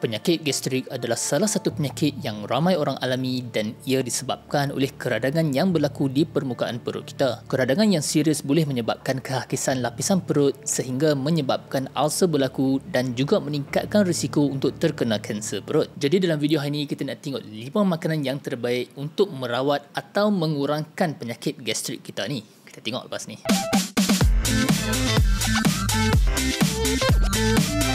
Penyakit gastrik adalah salah satu penyakit yang ramai orang alami dan ia disebabkan oleh keradangan yang berlaku di permukaan perut kita. Keradangan yang serius boleh menyebabkan kehakisan lapisan perut sehingga menyebabkan ulcer berlaku dan juga meningkatkan risiko untuk terkena kanser perut. Jadi dalam video hari ini kita nak tengok 5 makanan yang terbaik untuk merawat atau mengurangkan penyakit gastrik kita ni. Kita tengok lepas ni.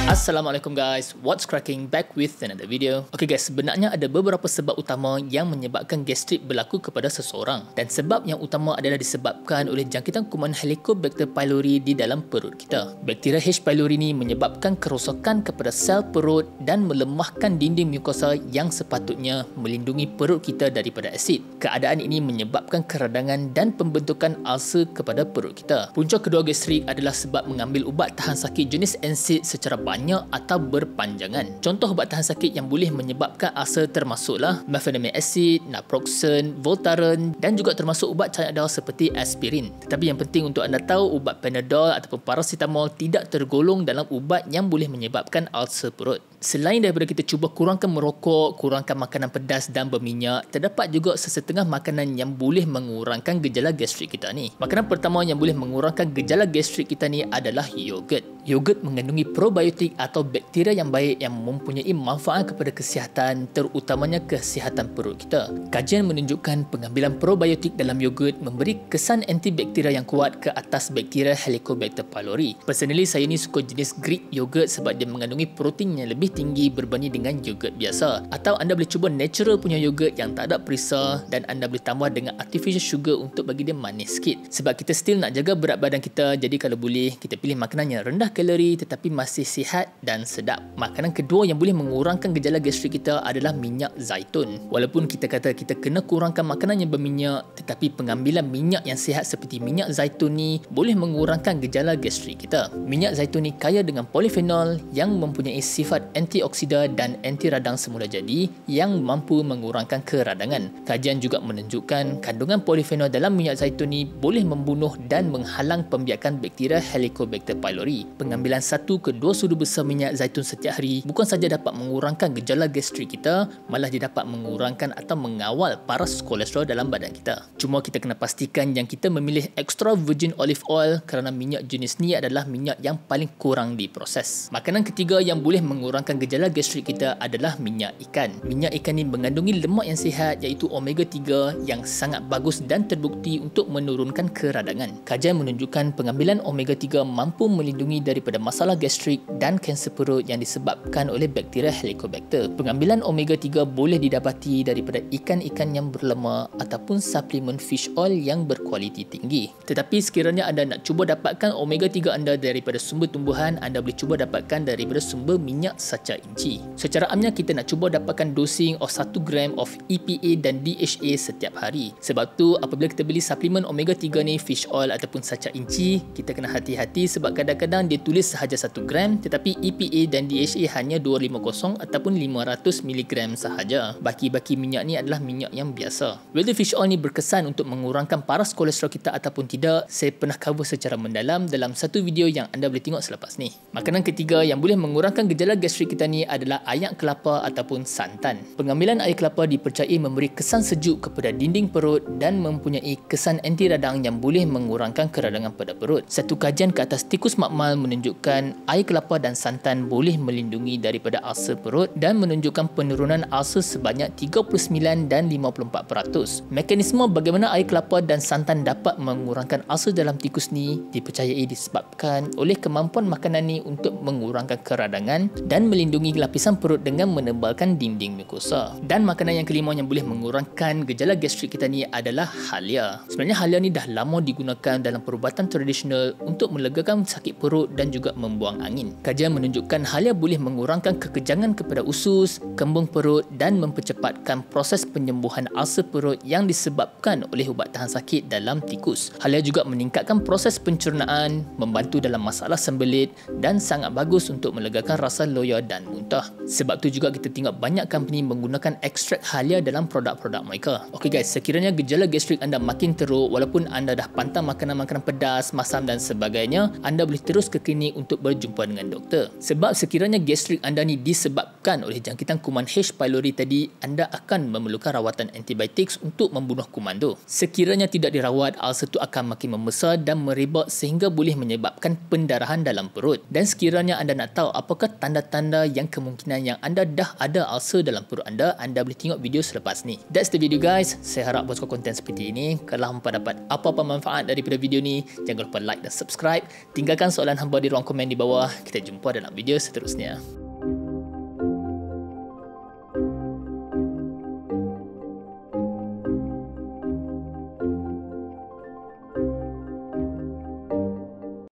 Assalamualaikum guys, what's cracking, back with another video. Okay guys, sebenarnya ada beberapa sebab utama yang menyebabkan gastrik berlaku kepada seseorang, dan sebab yang utama adalah disebabkan oleh jangkitan kuman Helicobacter pylori di dalam perut kita. Bakteria H. pylori ni menyebabkan kerosakan kepada sel perut dan melemahkan dinding mukosa yang sepatutnya melindungi perut kita daripada asid. Keadaan ini menyebabkan keradangan dan pembentukan ulcer kepada perut kita. Punca kedua gastrik adalah sebab mengambil ubat tahan sakit jenis NSAID secara banyak atau berpanjangan. Contoh ubat tahan sakit yang boleh menyebabkan ulcer termasuklah mefenamic acid, naproxen, Voltaren dan juga termasuk ubat Panadol seperti aspirin. Tetapi yang penting untuk anda tahu, ubat Panadol ataupun paracetamol tidak tergolong dalam ubat yang boleh menyebabkan ulcer perut. Selain daripada kita cuba kurangkan merokok, kurangkan makanan pedas dan berminyak, terdapat juga sesetengah makanan yang boleh mengurangkan gejala gastrik kita ni. Makanan pertama yang boleh mengurangkan gejala gastrik kita ni adalah yogurt. Yogurt mengandungi probiotik atau bakteria yang baik yang mempunyai manfaat kepada kesihatan, terutamanya kesihatan perut kita. Kajian menunjukkan pengambilan probiotik dalam yogurt memberi kesan antibakteria yang kuat ke atas bakteria Helicobacter pylori. Personally, saya ni suka jenis Greek yogurt sebab dia mengandungi protein yang lebih tinggi berbanding dengan yogurt biasa. Atau anda boleh cuba natural punya yogurt yang tak ada perisa dan anda boleh tambah dengan artificial sugar untuk bagi dia manis sikit. Sebab kita still nak jaga berat badan kita, jadi kalau boleh kita pilih makanan yang rendah kalori tetapi masih sihat dan sedap. Makanan kedua yang boleh mengurangkan gejala gastrik kita adalah minyak zaitun. Walaupun kita kata kita kena kurangkan makanan yang berminyak, tetapi pengambilan minyak yang sihat seperti minyak zaitun ni boleh mengurangkan gejala gastrik kita. Minyak zaitun ni kaya dengan polifenol yang mempunyai sifat antioksida dan anti radang semula jadi yang mampu mengurangkan keradangan. Kajian juga menunjukkan kandungan polifenol dalam minyak zaitun ni boleh membunuh dan menghalang pembiakan bakteria Helicobacter pylori. Pengambilan 1 ke 2 sudu besar minyak zaitun setiap hari bukan saja dapat mengurangkan gejala gastrik kita, malah dia dapat mengurangkan atau mengawal paras kolesterol dalam badan kita. Cuma kita kena pastikan yang kita memilih extra virgin olive oil kerana minyak jenis ni adalah minyak yang paling kurang diproses. Makanan ketiga yang boleh mengurangkan gejala gastrik kita adalah minyak ikan. Minyak ikan ni mengandungi lemak yang sihat iaitu omega 3 yang sangat bagus dan terbukti untuk menurunkan keradangan. Kajian menunjukkan pengambilan omega 3 mampu melindungi daripada masalah gastrik dan kanser perut yang disebabkan oleh bakteria Helicobacter. Pengambilan omega 3 boleh didapati daripada ikan-ikan yang berlemak ataupun suplemen fish oil yang berkualiti tinggi. Tetapi sekiranya anda nak cuba dapatkan omega 3 anda daripada sumber tumbuhan, anda boleh cuba dapatkan daripada sumber minyak saca inci. Secara amnya kita nak cuba dapatkan dosing of 1 gram of EPA dan DHA setiap hari. Sebab tu apabila kita beli suplemen omega 3 ni, fish oil ataupun saca inci, kita kena hati-hati sebab kadang-kadang dia tulis sahaja 1 gram tetapi EPA dan DHA hanya 250 ataupun 500 mg sahaja. Baki-baki minyak ni adalah minyak yang biasa. Whether fish oil ni berkesan untuk mengurangkan paras kolesterol kita ataupun tidak, saya pernah cover secara mendalam dalam satu video yang anda boleh tengok selepas ni. Makanan ketiga yang boleh mengurangkan gejala gastrik kita ni adalah air kelapa ataupun santan. Pengambilan air kelapa dipercayai memberi kesan sejuk kepada dinding perut dan mempunyai kesan anti radang yang boleh mengurangkan keradangan pada perut. Satu kajian ke atas tikus makmal menunjukkan air kelapa dan santan boleh melindungi daripada ulcer perut dan menunjukkan penurunan ulcer sebanyak 39 dan 54%. Mekanisme bagaimana air kelapa dan santan dapat mengurangkan ulcer dalam tikus ni dipercayai disebabkan oleh kemampuan makanan ni untuk mengurangkan keradangan dan melindungi lapisan perut dengan menebalkan dinding mukosa. Dan makanan yang kelima yang boleh mengurangkan gejala gastrik kita ni adalah halia. Sebenarnya halia ni dah lama digunakan dalam perubatan tradisional untuk melegakan sakit perut dan juga membuang angin. Kajian menunjukkan halia boleh mengurangkan kekejangan kepada usus, kembung perut dan mempercepatkan proses penyembuhan ulcer perut yang disebabkan oleh ubat tahan sakit dalam tikus. Halia juga meningkatkan proses pencernaan, membantu dalam masalah sembelit dan sangat bagus untuk melegakan rasa loya dan muntah. Sebab tu juga kita tengok banyak company menggunakan ekstrak halia dalam produk-produk mereka. Okey guys, sekiranya gejala gastrik anda makin teruk walaupun anda dah pantang makanan-makanan pedas, masam dan sebagainya, anda boleh terus ke klinik untuk berjumpa dengan doktor. Sebab sekiranya gastrik anda ni disebabkan disebabkan oleh jangkitan kuman H. pylori tadi, anda akan memerlukan rawatan antibiotik untuk membunuh kuman tu. Sekiranya tidak dirawat, ulcer tu akan makin membesar dan merebak sehingga boleh menyebabkan pendarahan dalam perut. Dan sekiranya anda nak tahu apakah tanda-tanda yang kemungkinan yang anda dah ada ulcer dalam perut anda boleh tengok video selepas ni. That's the video guys. Saya harap buat konten seperti ini. Kalau hampa dapat apa-apa manfaat daripada video ni, jangan lupa like dan subscribe. Tinggalkan soalan hamba di ruang komen di bawah. Kita jumpa dalam video seterusnya.